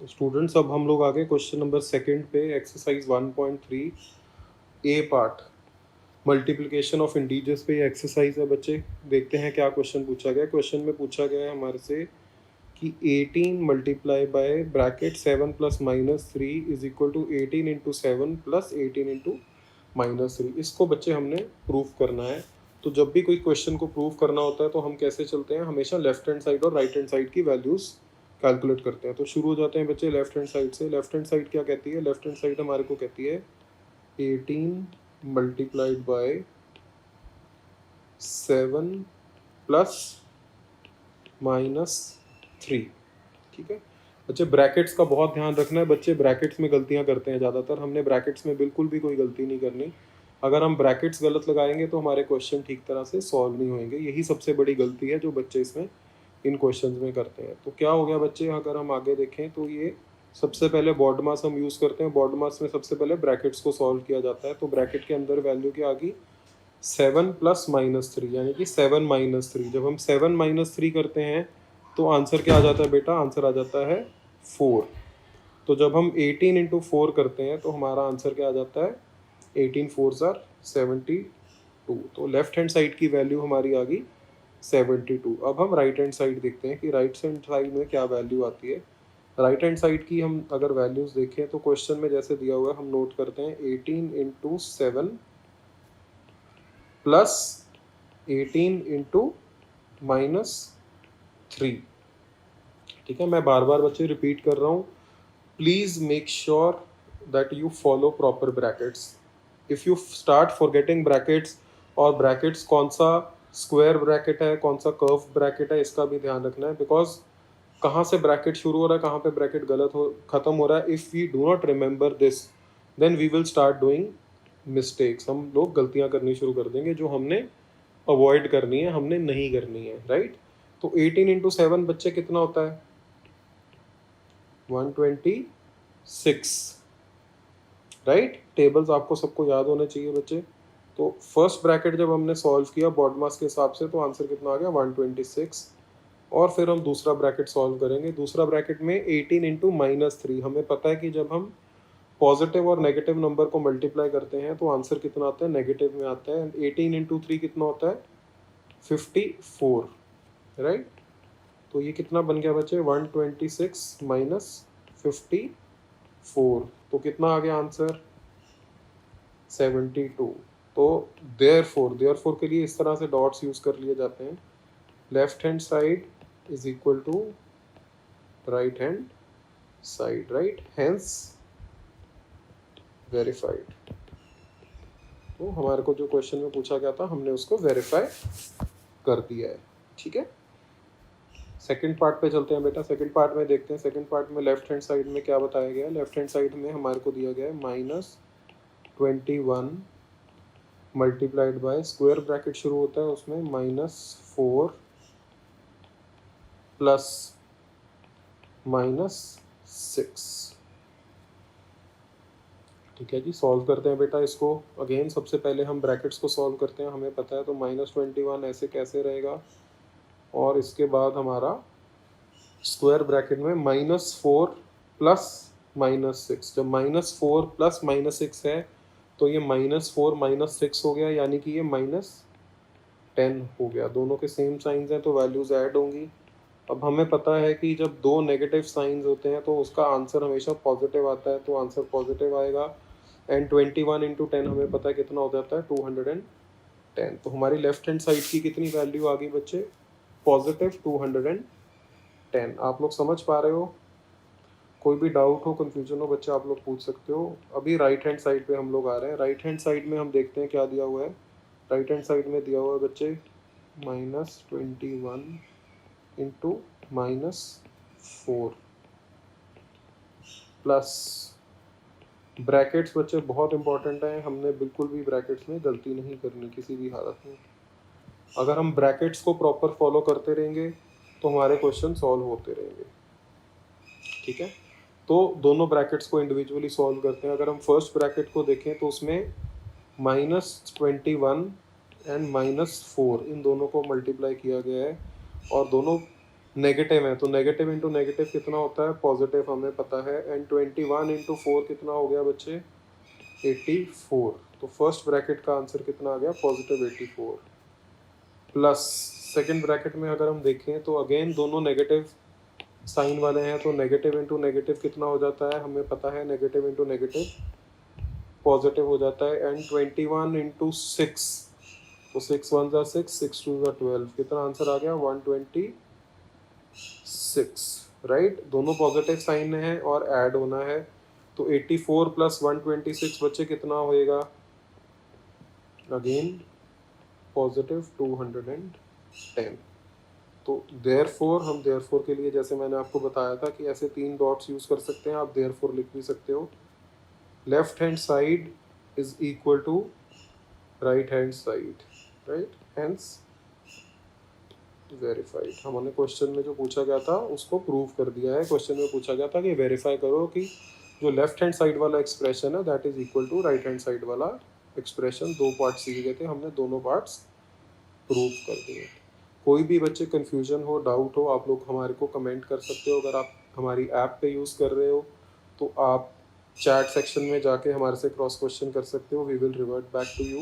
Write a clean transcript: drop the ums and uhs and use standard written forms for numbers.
तो स्टूडेंट्स अब हम लोग आगे क्वेश्चन नंबर सेकंड पे exercise 1.3 A part multiplication of integers पे ये एक्सरसाइज है बच्चे। देखते हैं क्या क्वेश्चन पूछा गया। क्वेश्चन में पूछा गया है हमारे से कि 18 multiply by bracket 7 plus minus 3 is equal to 18 into 7 plus 18 into minus 3। इसको बच्चे हमने प्रूफ करना है। तो जब भी कोई क्वेश्चन को प्रूफ करना होता है तो हम कैसे चलते हैं, हमेशा लेफ्ट हैंड साइड और राइट हैंड साइड की वैल्यूज कैलकुलेट करते हैं। तो शुरू हो जाते हैं बच्चे लेफ्ट हैंड साइड से। लेफ्ट हैंड साइड क्या कहती है? लेफ्ट हैंड साइड हमारे को कहती है 18 मल्टीप्लाइड बाय 7 प्लस माइनस 3। ठीक है बच्चे, ब्रैकेट्स का बहुत ध्यान रखना है। बच्चे ब्रैकेट्स में गलतियां करते हैं ज़्यादातर। हमने ब्रैकेट्स में बिल्कुल भी कोई गलती नहीं करनी। अगर हम ब्रैकेट्स गलत लगाएंगे तो हमारे क्वेश्चन ठीक तरह से सॉल्व नहीं होंगे। यही सबसे बड़ी गलती है जो बच्चे इसमें इन क्वेश्चंस में करते हैं। तो क्या हो गया बच्चे, अगर हम आगे देखें तो ये सबसे पहले बॉड मास हम यूज़ करते हैं। बॉड मास में सबसे पहले ब्रैकेट्स को सॉल्व किया जाता है। तो ब्रैकेट के अंदर वैल्यू क्या आ गई? 7 प्लस माइनस 3, यानी कि 7 माइनस 3। जब हम 7 माइनस 3 करते हैं तो आंसर क्या आ जाता है बेटा? आंसर आ जाता है 4। तो जब हम 18 इंटू 4 करते हैं तो हमारा आंसर क्या आ जाता है? 18 फोर ज़ार 72। तो लेफ्ट हैंड साइड की वैल्यू हमारी आ गई 72। अब हम राइट हैंड साइड देखते हैं कि राइट हैंड साइड में क्या वैल्यू आती है। राइट हैंड साइड की हम अगर वैल्यूज़ देखें तो क्वेश्चन में जैसे दिया हुआ है हम नोट करते हैं 18 इंटू 7 प्लस 18 इंटू माइनस 3। ठीक है, मैं बार बार बच्चे रिपीट कर रहा हूँ। Please make sure that you follow proper brackets. If you start forgetting brackets, और ब्रैकेट्स कौन सा स्क्वायर ब्रैकेट है, कौन सा कर्व ब्रैकेट है, इसका भी ध्यान रखना है। बिकॉज कहाँ से ब्रैकेट शुरू हो रहा है, कहाँ पे ब्रैकेट गलत हो खत्म हो रहा है, if we do not remember this then we will start doing mistakes. हम लोग गलतियाँ करनी शुरू कर देंगे जो हमने अवॉइड करनी है, हमने नहीं करनी है, राइट। तो 18 इंटू 7 बच्चे कितना होता है? 126, राइट। टेबल्स आपको सबको याद होने चाहिए बच्चे। तो फर्स्ट ब्रैकेट जब हमने सॉल्व किया बॉड मास के हिसाब से तो आंसर कितना आ गया? 126। और फिर हम दूसरा ब्रैकेट सॉल्व करेंगे। दूसरा ब्रैकेट में 18 इंटू माइनस 3। हमें पता है कि जब हम पॉजिटिव और नेगेटिव नंबर को मल्टीप्लाई करते हैं तो आंसर कितना आता है? नेगेटिव में आता है। 18 इंटू 3 कितना होता है? 54, राइट। तो ये कितना बन गया बच्चे? 126 माइनस 54। तो कितना आ गया आंसर? 72। तो देयरफॉर के लिए इस तरह से डॉट्स यूज कर लिए जाते हैं। Left hand side is equal to right hand side, right, hence verified. तो हमारे को जो क्वेश्चन में पूछा गया था हमने उसको वेरीफाई कर दिया है। ठीक है, सेकंड पार्ट पे चलते हैं बेटा। सेकंड पार्ट में देखते हैं। सेकंड पार्ट में लेफ्ट हैंड साइड में क्या बताया गया है। लेफ्ट हैंड साइड में हमारे को दिया गया है -21 मल्टीप्लाइड बाय, स्क्वायर ब्रैकेट शुरू होता है उसमें, -4 प्लस -6। ठीक है जी, सॉल्व करते हैं बेटा इसको। अगेन सबसे पहले हम ब्रैकेट्स को सॉल्व करते हैं। हमें पता है तो -21 ऐसे कैसे रहेगा, और इसके बाद हमारा स्क्वायर ब्रैकेट में -4 प्लस -6। जब -4 प्लस -6 है तो ये -4 -6 हो गया, यानी कि ये -10 हो गया। दोनों के सेम साइंस हैं तो वैल्यूज़ ऐड होंगी। अब हमें पता है कि जब दो नेगेटिव साइंस होते हैं तो उसका आंसर हमेशा पॉजिटिव आता है, तो आंसर पॉजिटिव आएगा। एंड 21 इंटू 10 हमें पता है कितना हो जाता है? 210। तो हमारी लेफ्ट हैंड साइड की कितनी वैल्यू आ गई बच्चे? पॉजिटिव 210। आप लोग समझ पा रहे हो? कोई भी डाउट हो, कंफ्यूजन हो बच्चे, आप लोग पूछ सकते हो। अभी राइट हैंड साइड पे हम लोग आ रहे हैं। राइट हैंड साइड में हम देखते हैं क्या दिया हुआ है। राइट हैंड साइड में दिया हुआ है बच्चे -21 इंटू -4 प्लस ब्रैकेट्स। बच्चे बहुत इंपॉर्टेंट है, हमने बिल्कुल भी ब्रैकेट्स में गलती नहीं करनी किसी भी हालत में। अगर हम ब्रैकेट्स को प्रॉपर फॉलो करते रहेंगे तो हमारे क्वेश्चन सॉल्व होते रहेंगे। ठीक है, तो दोनों ब्रैकेट्स को इंडिविजुअली सॉल्व करते हैं। अगर हम फर्स्ट ब्रैकेट को देखें तो उसमें -21 एंड -4 इन दोनों को मल्टीप्लाई किया गया है, और दोनों नेगेटिव है तो नेगेटिव इंटू नेगेटिव कितना होता है पॉजिटिव, हमें पता है। एंड 21 इंटू 4 कितना हो गया बच्चे 84। तो फर्स्ट ब्रैकेट का आंसर कितना आ गया पॉजिटिव 84 प्लस सेकेंड ब्रैकेट में अगर हम देखें तो अगेन दोनों नेगेटिव साइन वाले हैं, तो नेगेटिव इंटू नेगेटिव कितना हो जाता है हमें पता है, नेगेटिव इंटू नेगेटिव पॉजिटिव हो जाता है। एंड 21 इंटू 6, तो 6 1 ज़ा 6, 6 2 ज़ा 12, कितना आंसर आ गया 126, राइट। दोनों पॉजिटिव साइन है और ऐड होना है, तो 84 प्लस 126 बच्चे कितना होएगा, अगेन पॉजिटिव 210। तो देयरफॉर, हम देयरफॉर के लिए जैसे मैंने आपको बताया था कि ऐसे 3 डॉट्स यूज कर सकते हैं, आप देयरफॉर लिख भी सकते हो। Left hand side is equal to right hand side, right, hence verified. हमने क्वेश्चन में जो पूछा गया था उसको प्रूव कर दिया है। क्वेश्चन में पूछा गया था कि वेरीफाई करो कि जो लेफ्ट हैंड साइड वाला एक्सप्रेशन है that is equal to right hand side वाला एक्सप्रेशन। 2 पार्ट्स दिए गए थे, हमने दोनों पार्ट्स प्रूव कर दिए। कोई भी बच्चे कन्फ्यूजन हो, डाउट हो, आप लोग हमारे को कमेंट कर सकते हो। अगर आप हमारी ऐप पे यूज़ कर रहे हो तो आप चैट सेक्शन में जाके हमारे से क्रॉस क्वेश्चन कर सकते हो, we will revert back to you.